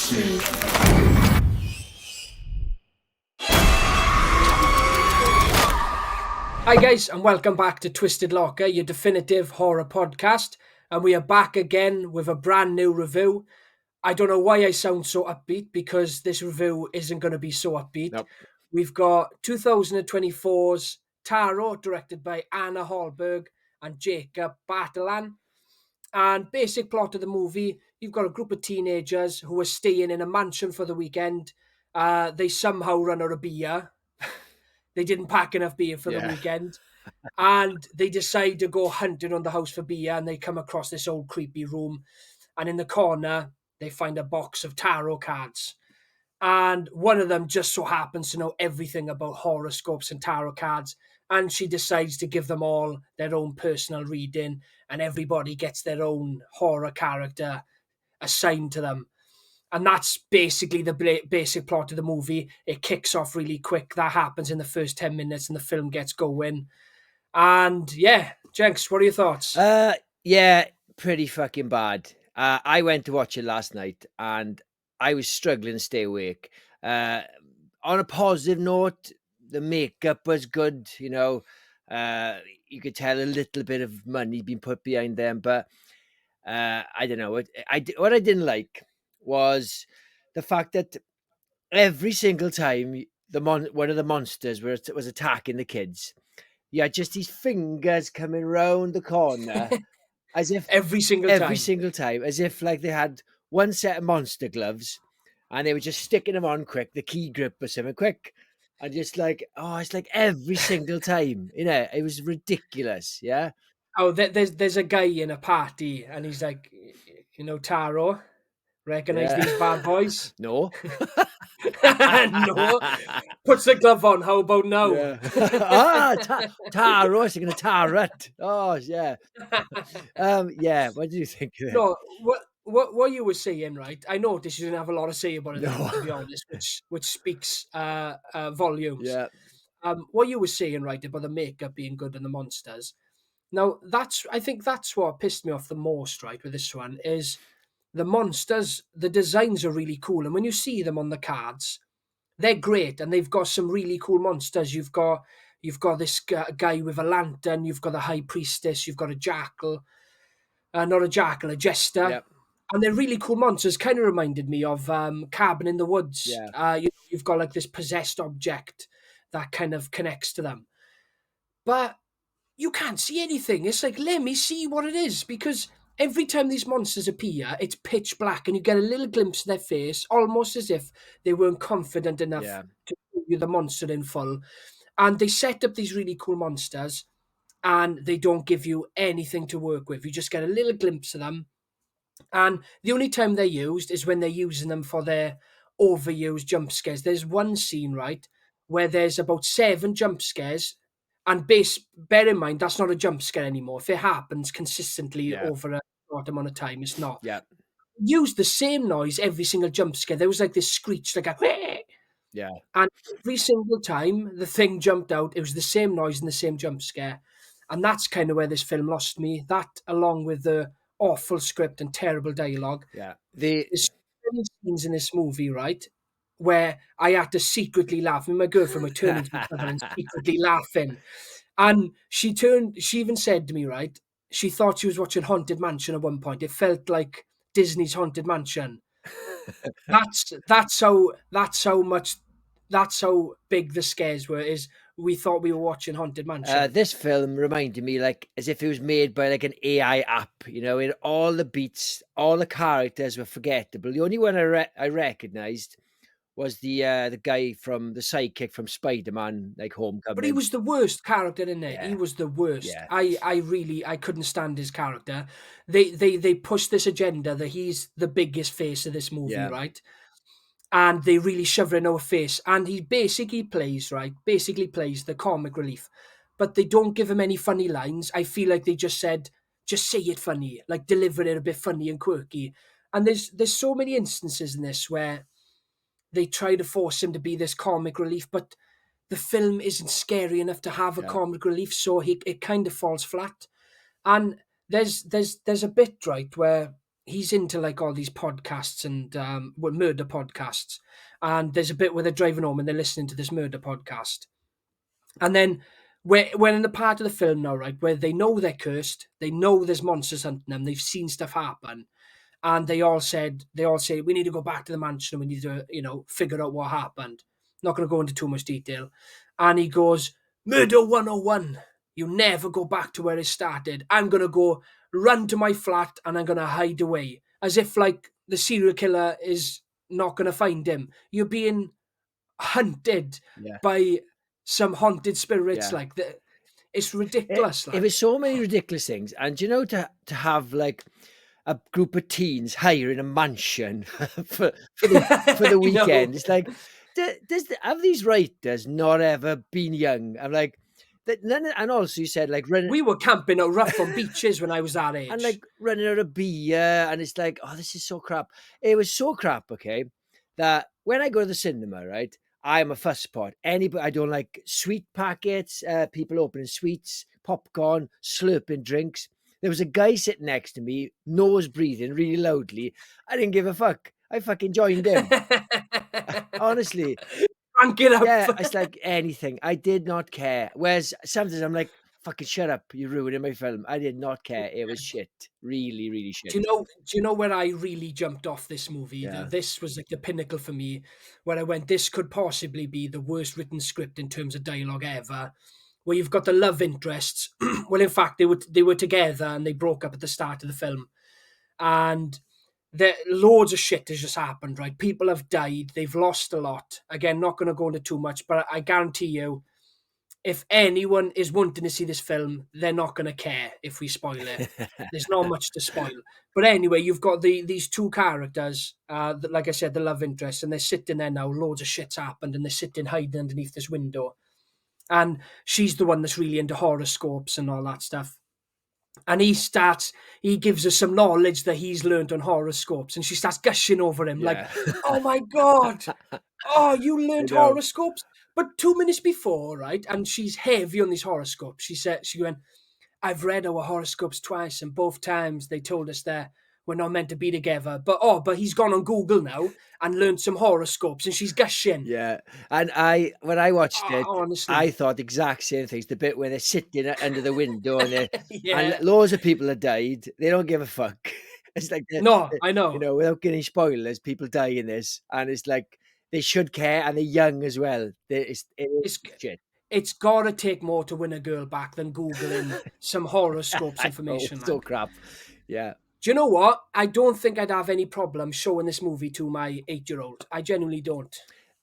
Hi guys, and welcome back to Twisted Locker, your definitive horror podcast. And we are back again with a brand new review. I don't know why I sound so upbeat, because this review isn't going to be so upbeat. Nope. We've got 2024's Tarot, directed by Anna Halberg and Jacob Batalon. And basic plot of the movie, you've got a group of teenagers who are staying in a mansion for the weekend. They somehow run out of beer. They didn't pack enough beer for the weekend. And they decide to go hunting on the house for beer, and they come across this old creepy room. And in the corner, they find a box of tarot cards. And one of them just so happens to know everything about horoscopes and tarot cards. And she decides to give them all their own personal reading, and everybody gets their own horror character assigned to them. And that's basically the basic plot of the movie. It kicks off really quick. That happens in the first 10 minutes, and the film gets going. And yeah, Jenks, what are your thoughts? Yeah, pretty fucking bad. I went to watch it last night, and I was struggling to stay awake. On a positive note, the makeup was good. You know, you could tell a little bit of money being put behind them, but I don't know. What I didn't like was the fact that every single time one of the monsters was attacking the kids, you had just these fingers coming round the corner, as if every single time, as if like they had one set of monster gloves, and they were just sticking them on quick, the key grip or something quick, and just like, oh, it's like every single time, you know, it was ridiculous. Yeah. Oh, there's a guy in a party, and he's like, you know, Taro, recognize these bad boys? No. No. Puts the glove on. How about now? Yeah. Taro, you're gonna tarot. Oh yeah. Yeah. What do you think of it? No, what you were saying, right? I noticed you didn't have a lot to say about it, to be honest, which speaks volumes. Yeah. What you were saying, right, about the makeup being good and the monsters. Now, I think that's what pissed me off the most, right, with this one, is the monsters. The designs are really cool, and when you see them on the cards, they're great, and they've got some really cool monsters. You've got this guy with a lantern. You've got the high priestess. You've got a jackal. Not a jackal, a jester. Yep. And they're really cool monsters. Kind of reminded me of Cabin in the Woods. Yeah. You've got like this possessed object that kind of connects to them. But you can't see anything. It's like, let me see what it is. Because every time these monsters appear, it's pitch black, and you get a little glimpse of their face, almost as if they weren't confident enough to show you the monster in full. And they set up these really cool monsters, and they don't give you anything to work with. You just get a little glimpse of them. And the only time they're used is when they're using them for their overused jump scares. There's one scene, right, where there's about 7 jump scares. And bear in mind, that's not a jump scare anymore. If it happens consistently over a short amount of time, it's not. Yeah. Use the same noise every single jump scare. There was like this screech, like a Yeah. and every single time the thing jumped out, it was the same noise and the same jump scare. And that's kind of where this film lost me. That, along with the awful script and terrible dialogue. Yeah. There's so many scenes in this movie, right, where I had to secretly laugh. My girlfriend would turn into each other and secretly laughing. And she even said to me, right, she thought she was watching Haunted Mansion at one point. It felt like Disney's Haunted Mansion. That's how big the scares were. Is we thought we were watching Haunted Mansion. This film reminded me like as if it was made by like an AI app, you know, in all the beats, all the characters were forgettable. The only one I recognized was the guy from the sidekick from Spider-Man, like Homecoming. But he was the worst character in there. Yeah. He was the worst. Yeah. I couldn't stand his character. They pushed this agenda that he's the biggest face of this movie, right? And they really shove it in our face. And he basically plays the comic relief. But they don't give him any funny lines. I feel like they just said, just say it funny, like deliver it a bit funny and quirky. And there's so many instances in this where they try to force him to be this comic relief, but the film isn't scary enough to have a comic relief, so it kind of falls flat. And there's a bit, right, where he's into like all these podcasts and murder podcasts. And there's a bit where they're driving home and they're listening to this murder podcast. And then when in the part of the film now, right, where they know they're cursed, they know there's monsters hunting them, they've seen stuff happen, and they all say we need to go back to the mansion and we need to figure out what happened. Not going to go into too much detail. And he goes, murder 101. You never go back to where it started. I'm going to go run to my flat and I'm going to hide away, as if like the serial killer is not going to find him. You're being hunted Yeah, by some haunted spirits. yeah. Like that, it's It, ridiculous. it Like, was so many ridiculous things, and to have like a group of teens hiring a mansion for the I know. weekend. It's like, have these writers not ever been young? I'm like, that none. And also, you said like running We were camping out rough on beaches when I was that and age. like running out of beer, and it's like, oh, this is so crap. It was so crap, okay, that when I go to the cinema, right, I'm a fusspot. Anybody, I don't like sweet packets, people opening sweets, popcorn, slurping drinks. There was a guy sitting next to me, nose breathing really loudly. I didn't give a fuck. I fucking joined him. Honestly, Crank it up. yeah, it's like anything. I did not care. Whereas sometimes I'm like, fucking shut up, you're ruining my film. I did not care. It was shit. Really, really shit. Do you know where I really jumped off this movie? Yeah. This was like the pinnacle for me, where I went, this could possibly be the worst written script in terms of dialogue ever. Where you've got the love interests. Well, in fact, they were together and they broke up at the start of the film, and there loads of shit has just happened. Right, people have died. They've lost a lot. Again, not going to go into too much, but I guarantee you, if anyone is wanting to see this film, they're not going to care if we spoil it. There's not much to spoil. But anyway, you've got these two characters, that, like I said, the love interest, and they're sitting there now. Loads of shit's happened, and they're sitting hiding underneath this window. And she's the one that's really into horoscopes and all that stuff. And he gives her some knowledge that he's learned on horoscopes, and she starts gushing over him like, Yeah. "Oh my god, oh, you I learned know. horoscopes." But 2 minutes before, right, and she's heavy on these horoscopes. She went, I've read our horoscopes twice, and both times they told us that we're not meant to be together. But he's gone on Google now and learned some horoscopes, and she's gushing. Yeah. And when I watched it, I Honestly, thought the exact same things. The bit where they're sitting under the window and yeah. loads of people have died. They don't give a fuck. It's like, No, I know. without getting spoilers, people die in this. And it's like, they should care, and they're young as well. It is It's shit. it's gotta take more to win a girl back than googling some horoscopes I know, information. so Like, crap. Yeah. do you know what? I don't think I'd have any problem showing this movie to my 8-year-old. I genuinely don't.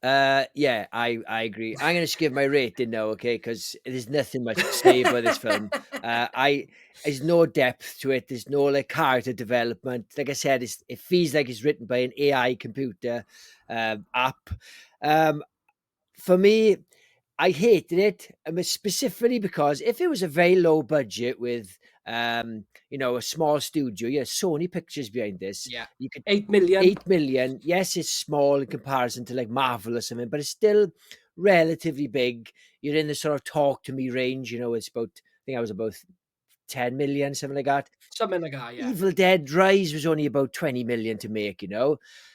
Yeah, I agree. I'm gonna just give my rating now, okay? Because there's nothing much to say about this film. I There's no depth to it. There's no like character development. Like I said, it feels like it's written by an AI computer app. Um, for me, I hated it, specifically because if it was a very low budget with, a small studio, yeah, Sony Pictures behind this, Yeah. you could 8 million. 8 million. Yes, it's small in comparison to like Marvel or something, but it's still relatively big. You're in the sort of talk to me range. It's about, I think I was about 10 million, something like that. Something like that, yeah. Evil Dead Rise was only about 20 million to make.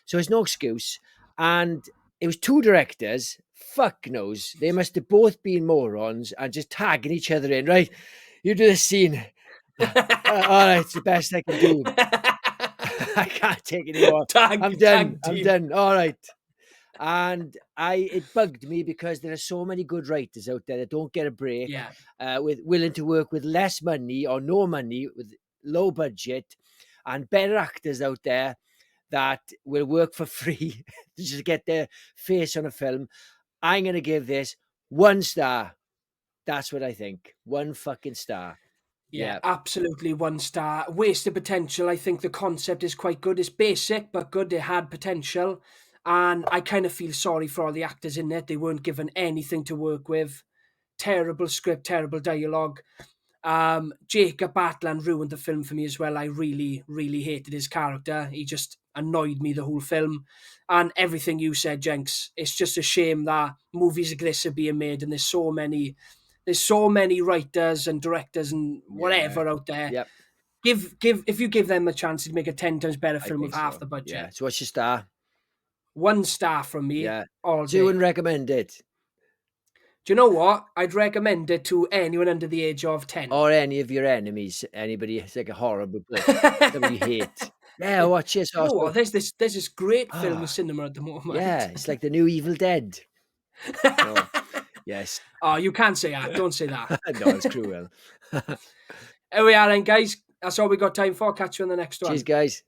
So it's no excuse. And it was two directors. Fuck knows. They must have both been morons and just tagging each other in. Right, you do this scene. All right, it's the best I can do. I can't take it anymore. I'm done. Tag I'm team. done. All right. And it bugged me because there are so many good writers out there that don't get a break, Yeah. with willing to work with less money or no money, with low budget, and better actors out there that will work for free to just get their face on a film. I'm gonna give this 1 star. That's what I think. One fucking star. Yeah, Yeah. absolutely 1 star. Wasted potential. I think the concept is quite good. It's basic but good. It had potential. And I kind of feel sorry for all the actors in it. They weren't given anything to work with. Terrible script, terrible dialogue. Jacob Batalon ruined the film for me as well. I really, really hated his character. He just annoyed me the whole film. And everything you said, Jenks, it's just a shame that movies like this are being made and there's so many writers and directors and Yeah. whatever out there Yep. if you give them a chance, you'd make a 10 times better I film with think half so. the budget. Yeah. So what's your star? 1 star from me Yeah. all So you day. wouldn't recommend it? Do you know what? I'd recommend it to anyone under the age of 10. Or any of your enemies? Anybody? It's like a horrible book. Somebody you hate. Yeah, watch this You know also. what? There's this great film in Ah, cinema at the moment. yeah. It's like the new Evil Dead. No. Yes. Oh, you can't say that. Don't say that. No, it's cruel. Here we are then, guys. That's all we got time for. Catch you on the next Cheers, one. guys.